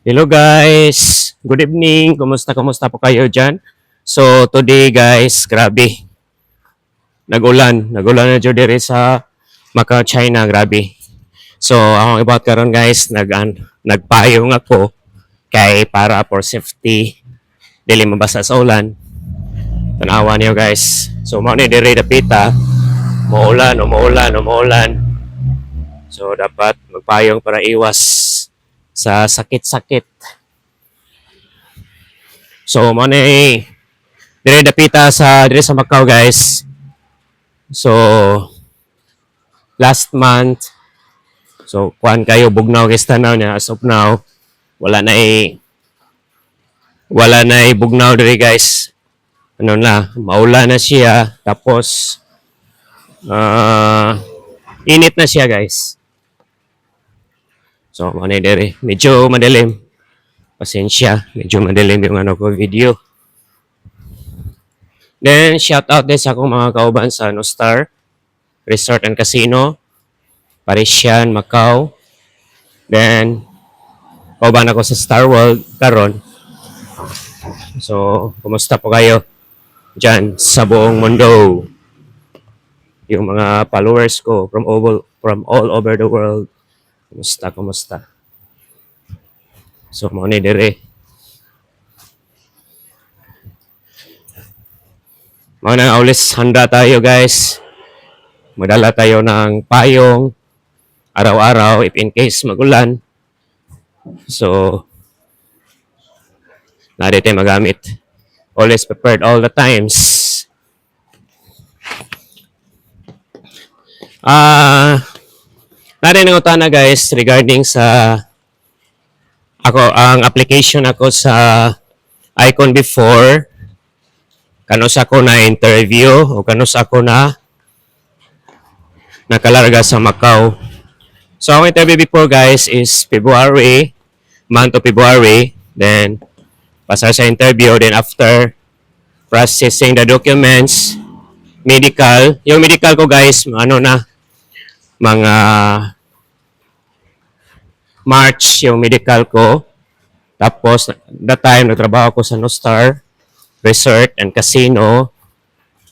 Hello guys, good evening. Kumusta po kayo dyan? So today guys, grabe, nagulan na dyan diri sa Macau, China, grabe. So akong ibot karon guys, nagpayong ako kay para for safety, dili mabasa sa ulan. Tanawa niyo guys. So mao ni diri dapita, maulan. So dapat magpayong para iwas sa sakit-sakit. So mao ni diri dapita sa Macau guys. So last month, so kuan kayo bugnaw guys tanaw niya as of now. Wala na bugnaw diri guys. Ano na, maula na siya tapos init na siya guys. So mao ni diri, medyo madilim. Pasensya, medyo madilim yung ano ko video. Then shout out din sa akong mga kauban sa Star Resort and Casino, Parisian, Macau. Then, kauban ako sa Star World karon. So, kumusta po kayo dyan sa buong mundo? Yung mga followers ko from all over the world. Kumusta? So, mo ni dire. Mga nang aulis handa tayo guys. Madala tayo ng payong araw-araw if in case magulan. So, nari tayo magamit. Always prepared all the times. Nari nang utana guys regarding sa ang application ako sa Icon before. Kanus ako na interview o kanus ako na nakalarga sa Macau. So, ang interview before guys is month of February. Then, pasar sa interview. Then, after processing the documents, yung medical ko guys, mga March yung medical ko. Tapos, that time, nagtrabaho ko sa Star Resort and Casino.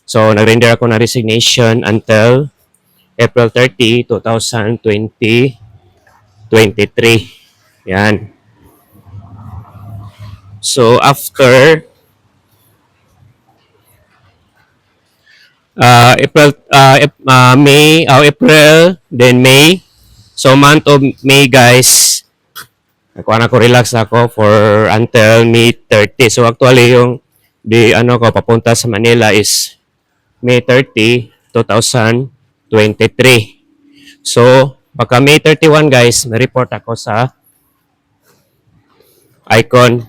So, nag-render ako na resignation until April 30, 2023. Yan. So, after April, then May. So, month of May, guys, ako relax ako for until May 30. So, actually, yung papunta sa Manila is May 30, 2023. So, baka May 31 guys, na-report ako sa Icon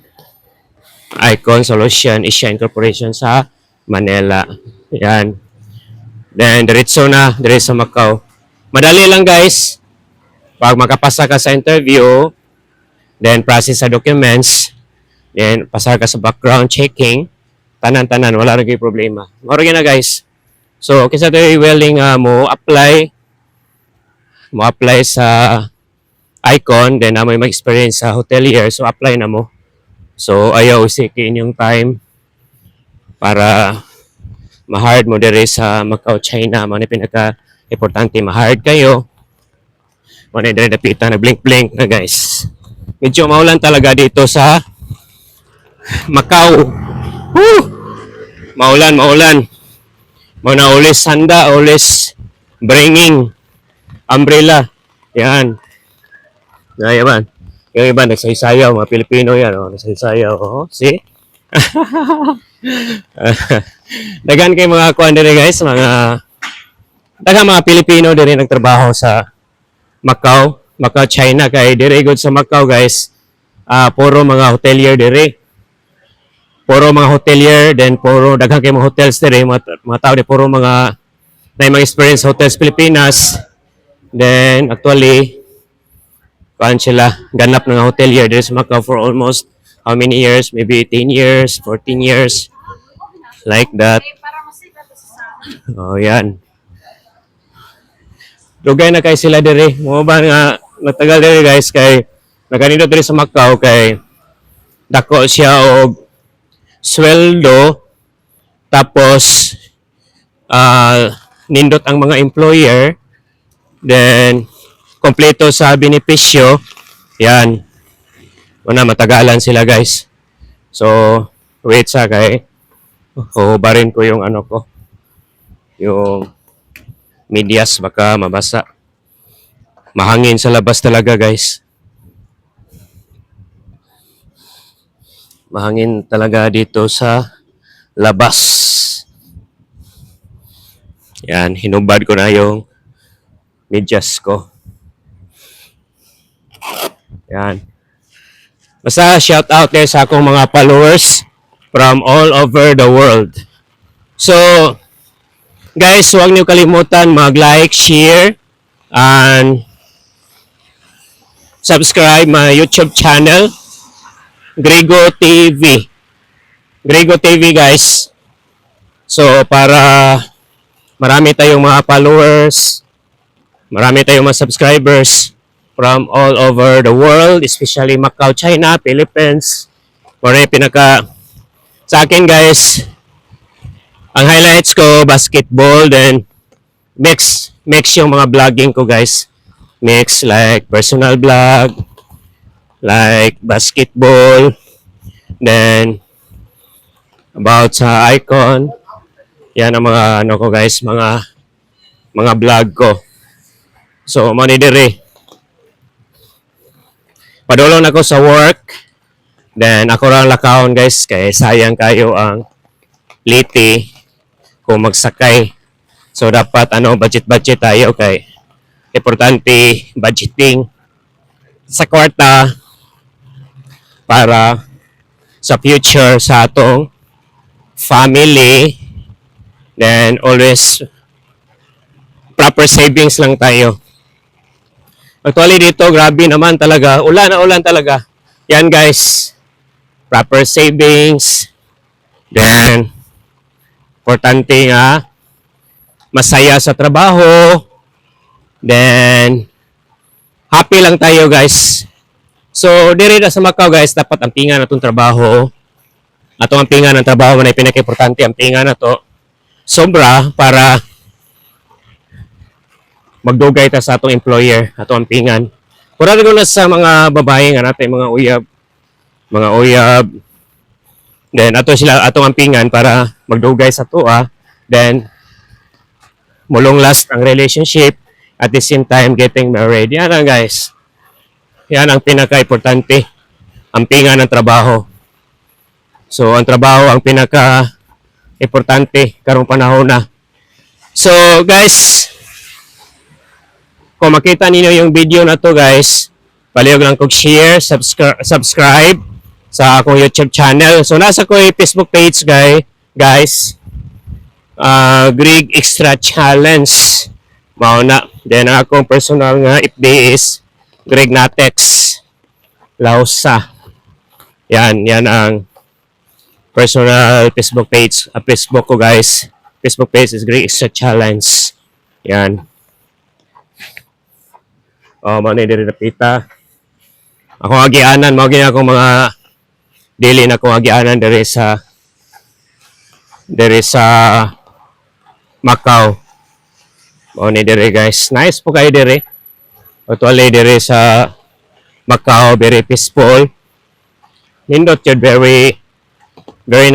Solution Asia Incorporation sa Manila. Yan. Then, diretso na, sa Macau. Madali lang guys. Pag makapasa ka sa interview, then process sa documents, then pasar ka sa background checking, tanan-tanan, wala rin problema. Maro na guys. So, kisa tayo willing mo apply sa Icon, then may mag-experience sa hotelier, so apply na mo. So, ayaw isikin yung time para ma-hard mo dire sa Macau, China. Mga pinaka-importante, ma-hard kayo. Mga dire napita na blink-blink na guys. Medyo maulan talaga dito sa Macau. Woo! Maulan. Mga ulis handa, ulis bringing umbrella. Yan. Yan. Yung iba nagsaysayaw, mga Pilipino yan. Nagsaysayaw. See? Dagan kay mga kuan dire guys, dagang mga Pilipino dire nagtrabaho sa Macau, China kay dire good sa Macau guys. Puro mga hotelier dire. Then puro daghang kay mga hotels dire, mga tao dire puro mga experience hotels Pilipinas. Then actually kuan sila ganap ng hotelier dire sa Macau for almost how many years? Maybe 10 years, 14 years. Like that. Oh, yan. Dugay na kay sila dire. Mo ba nga natagal dire guys kay naganito diri sa Macau kay dako siya og sweldo tapos nindot ang mga employer then kompleto sa benepisyo yan una matagalan sila guys so wait sa kay hubarin ko yung ano ko yung medyas baka mabasa mahangin sa labas talaga guys mahangin talaga dito sa labas. Yan, hinubad ko na yung medyas ko. Yan. Basta shout out there sa akong mga followers from all over the world. So, guys, huwag niyo kalimutan mag-like, share, and subscribe my YouTube channel, Grego TV. Grego TV, guys. So, para marami tayong mga followers, marami tayong mga subscribers from all over the world, especially Macau, China, Philippines. Sa akin guys, ang highlights ko, basketball, then mix yung mga vlogging ko guys. Mix like personal vlog, like basketball, then about sa icon. Yan ang mga ano ko guys, mga vlog ko. So, manidiri. Padulong ako sa work. Then, ako lang lakaon guys. Kaya sayang kayo ang liti kung magsakay. So, dapat budget tayo kay importante budgeting sa kwarta para sa future sa atong family. Then, always proper savings lang tayo. Actually dito, grabe naman talaga. Ulan na ulan talaga. Yan guys. Proper savings. Then, importante nga, masaya sa trabaho. Then, happy lang tayo guys. So, diri na sa Macau guys, dapat ampingan na itong trabaho. Atong ampingan ng trabaho na pinaka-importante, ampingan na to. Sobra para magdugay ta sa atong employer, atong ampingan. Kurado ko na sa mga babae nga natin, mga uyab. Then ato sila atong ampingan para magdugay sa tuwa. Then mulong last ang relationship at the same time getting married. Yan lang guys. Yan ang pinaka-importante. Ampingan ng trabaho. So ang trabaho ang pinaka-importante karong panahon na. So guys, kung makita ninyo yung video na to guys, palihog lang kog share, subscribe sa akong YouTube channel. So nasa ko yung Facebook page guys, Greg Extra Challenge. Mao na. Then akong personal nga FB is Greg Natex Lausa. Yan ang personal Facebook page. Facebook ko guys. Facebook page is Greg Extra Challenge. Yan. Mano diri napita. Ako agianan, mao gini akong mga dili na akong agianan diri sa Macau. Mao ni diri guys. Nice po kayo diri. Actually diri sa Macau, very peaceful. Nindot yun, very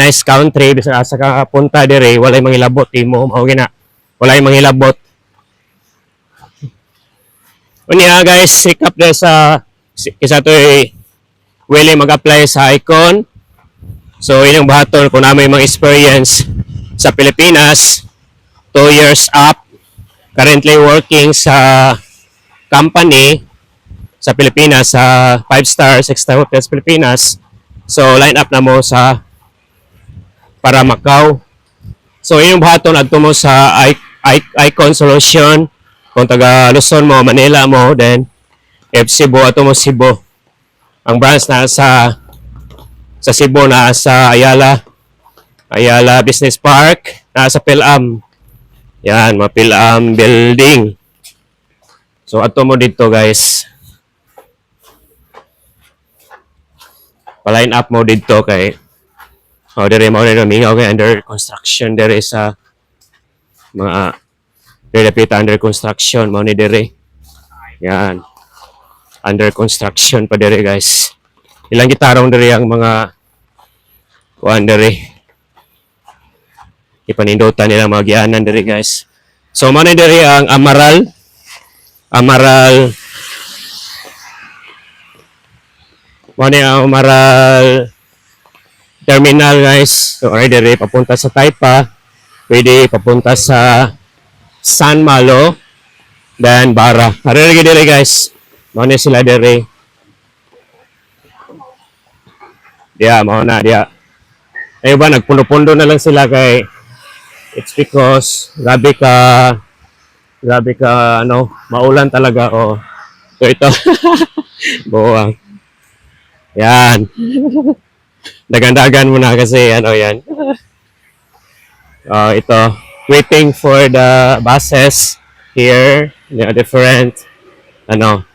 nice country. Sa kapunta diri, walay manghilabot imo, mao gina. Walay manghilabot. Unya guys, recap na sa isa to willing mag-apply sa icon. So inyong bahaton kung na may mga experience sa Pilipinas, 2 years up, currently working sa company sa Pilipinas, sa 5-star, 6-star hotels Pilipinas. So line up na mo sa para Macau. So inyong bahaton adto mo sa icon solution. Kung taga Luzon mo, Manila mo, then if Cebu, ato mo Cebu. Ang branch na sa Cebu na sa Ayala Business Park, na sa PhilAm. Yan, mga PhilAm building. So ato mo dito guys. pa-line up mo dito kay dire mo rin mingaw kay under construction dire sa mga dire pita under construction mo ni dire. Yan. Under construction pa dire guys. Ilang gitarong dire ang mga kuan dire. Ipanindutan nila mga gianan dire guys. So mo ni dire ang Amaral mo ni ang Amaral terminal guys. So right dire papunta sa Taipa, pwede papunta sa San Malo, then Bara. Ari dire guys. Mo ni sila dire. Dia mo na dia. Ay ba nagpundo-pundo na lang sila kay it's because grabe ka ano, maulan talaga oh. So ito. Buwang. Yan. Dagan-dagan mo na kasi ano yan. Ito. Waiting for the buses here. Different ano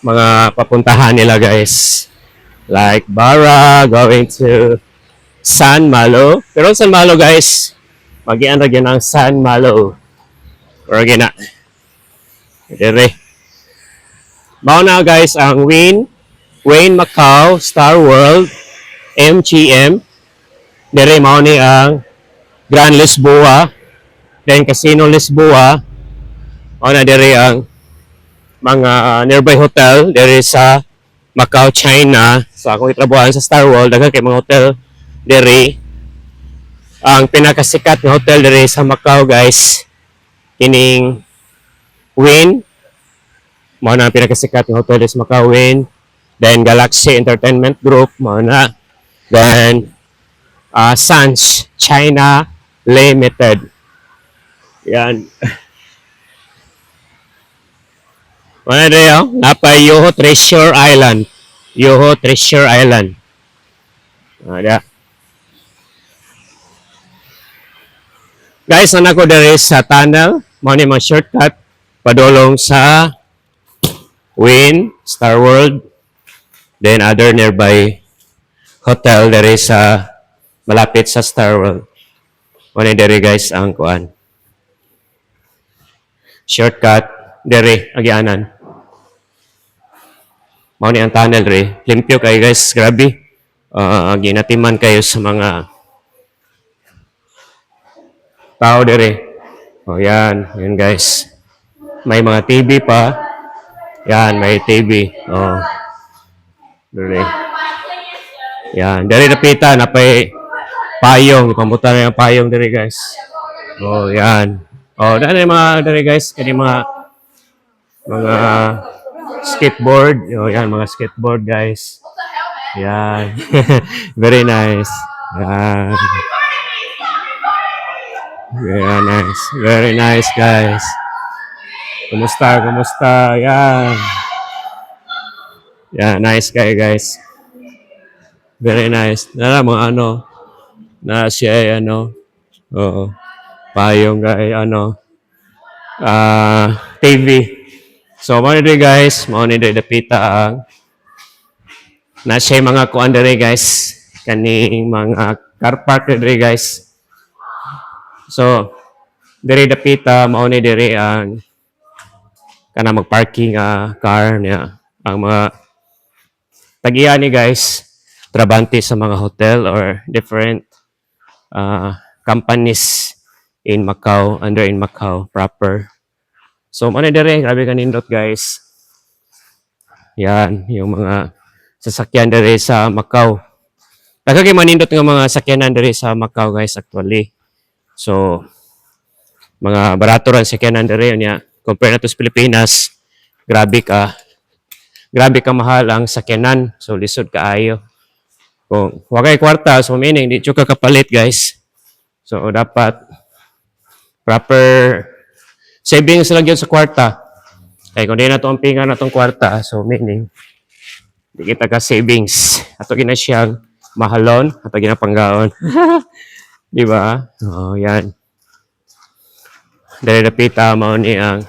mga papuntahan nila guys. Like Bara, going to San Malo. Pero San Malo guys, magian ra gyud ang San Malo. Or gina. Dire. Mao na guys ang Wayne Macau Star World MGM. Dire mao ni ang Grand Lisboa, then Casino Lisboa. Mao na dire ang mga nearby hotel dire sa Macau China. So akong itrabahoan sa Star World, daghan kay mga hotel dire. Ang pinakasikat nga hotel dire sa Macau guys, kining Wynn. Mao na ang pinakasikat nga hotel sa Macau, Wynn. Then Galaxy Entertainment Group, mao na. Then Sands China Limited. Yan. Ano rin napa Yoho Treasure Island. Yoho Treasure Island. Ada. Guys, anak ko dari sa tunnel. Mao ni mga shortcut padulong sa Wynn, Star World, then other nearby hotel dari sa malapit sa Star World. Mao ni dari guys ang kuan. Shortcut dari agianan. Mao ni ang tunnel re. Limpyo kay guys, grabe. Ginatiman kayo sa mga tao dire. Oh, yan guys. May mga TV pa. Yan, may TV. Oh. Dire. Yan, dire napita na payong, pamutan na yung payong dire guys. Oh, yan. Oh, dahil mga dire guys, kani mga skateboard. Oh, yan mga skateboard guys. Yan. Very nice. Yan. Yeah, nice. Very nice, guys. Kumusta? Yan. Yeah, nice guy, guys. Very nice. Nala mga ano, na siya ay ano, oo, payong guy, ano, TV. So, mo ni guys, mo ni dapita ang na siya mga kuan dere guys, kaning mga car park dere guys. So, diri dapita mao ni diri ang kana magparking car niya. Ang mga tagiya ni guys, trabante sa mga hotel or different companies in Macau, in Macau proper. So, mao ni diri, grabe kanindot guys. Yan, yung mga sasakyan diri sa Macau. Kagay manindot nga mga sakyanan diri sa Macau guys actually. So, mga barato ran sakyanan diri niya. Compare na to sa Pilipinas, grabe ka mahal ang sakyanan. So, lisod kaayo. Kung wakay kwarta, so meaning, di ka kapalit guys. So, dapat proper savings lang yun sa kwarta. Kaya kung di na ito ang pinga na itong kwarta, so meaning, di kita ka savings. Ato gina siyang mahalon, ato gina panggaon. Di ba? Oh, yan. Dahil napita mo ni ang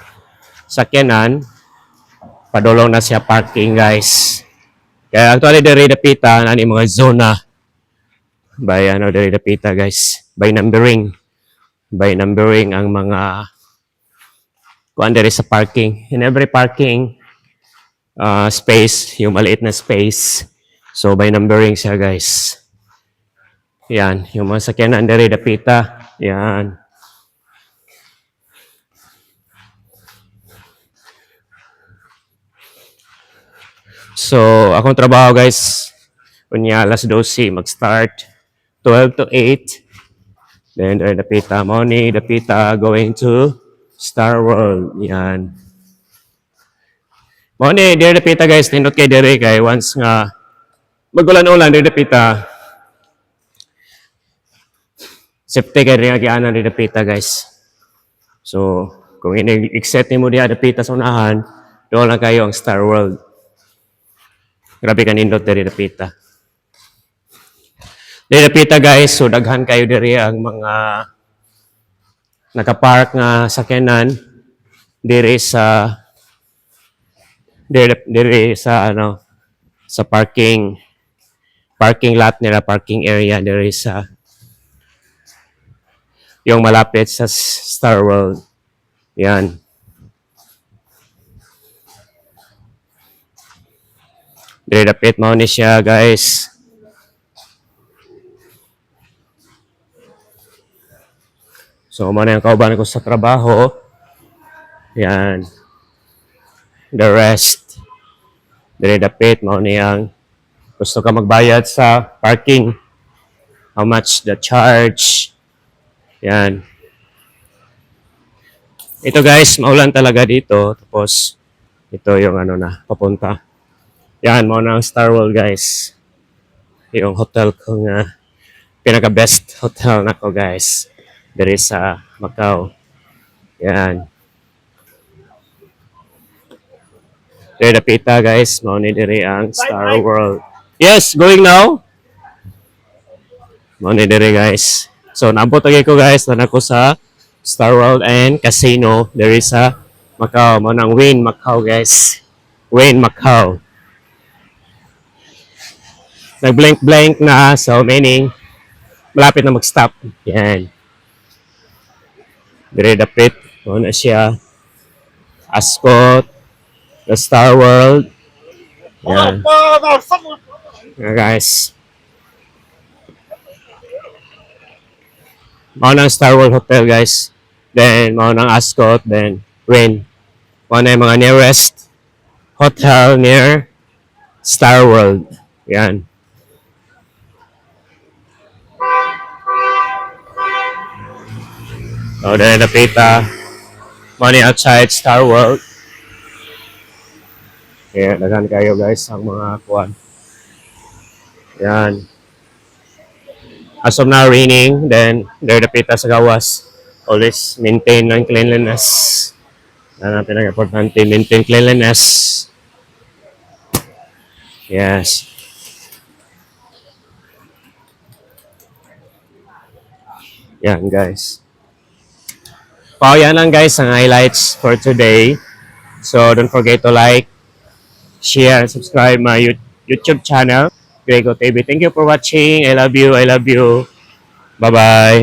sakyanan, padulong na siya parking guys. Kaya actually diri dapita nani mga zona by ano diri dapita guys, by numbering ang mga kuan diri sa parking. In every parking space, yung maliit na space. So by numbering siya guys. Yan, yung mga sakyanan diri dapita. Yan. So akong trabaho guys, kunya alas 12 mag-start, 12 to 8. Then diri dapita mo ni dapita going to Star World. Yan. Mo ni diri dapita guys, nindot kay diri kay once nga magulan-ulan diri dapita. Safety kay rin agianan diri dapita guys. So kung ini-exit nimo diha dapita sa unahan, doon lang kayo ang Star World. Grabe ka nindot diri dapita. Diri dapita guys, so daghan kayo diri ang mga nakapark nga sakyanan diri sa ano sa parking lot nila, parking area diri sa yung malapit sa Star World. Yan. Diri dapit mao ni siya guys. So mo na yung kauban ko sa trabaho. Yan. The rest. Diri dapit mao niyang gusto ka magbayad sa parking. How much the charge? Yan. Ito guys, maulan talaga dito. Tapos, ito yung ano na, papunta. Yan, mo na ang Star World guys. Yung hotel ko nga, pinaka-best hotel na ko guys. Diri sa Macau. Yan. Diri dapita guys, mao ni diri ang Star World. Yes, going now. Mao ni diri guys. So, naabot ko guys, na ako sa Star World and Casino. There is sa Macau. Mo nang Wynn Macau guys. Wynn Macau. Nag-blank na. So, meaning, malapit na mag-stop. Yan. Dire dapit. Mo na siya. Ascot. The Star World. Yan. Yan guys. Mao nang Star World Hotel guys. Then mao nang Ascot, then Wynn. Mao na yung mga nearest hotel near Star World. Yan. So then napita money outside Star World. Yan, daghan kayo guys ang mga kuan. Yan. As of now, raining, then there napita sa gawas. Always maintain ng cleanliness. Yan ang pinaka-importante, maintain cleanliness. Yes. Yan guys. So, yan lang guys ang highlights for today. So, don't forget to like, share, and subscribe my YouTube channel, Grego TV. Thank you for watching. I love you. I love you. Bye-bye.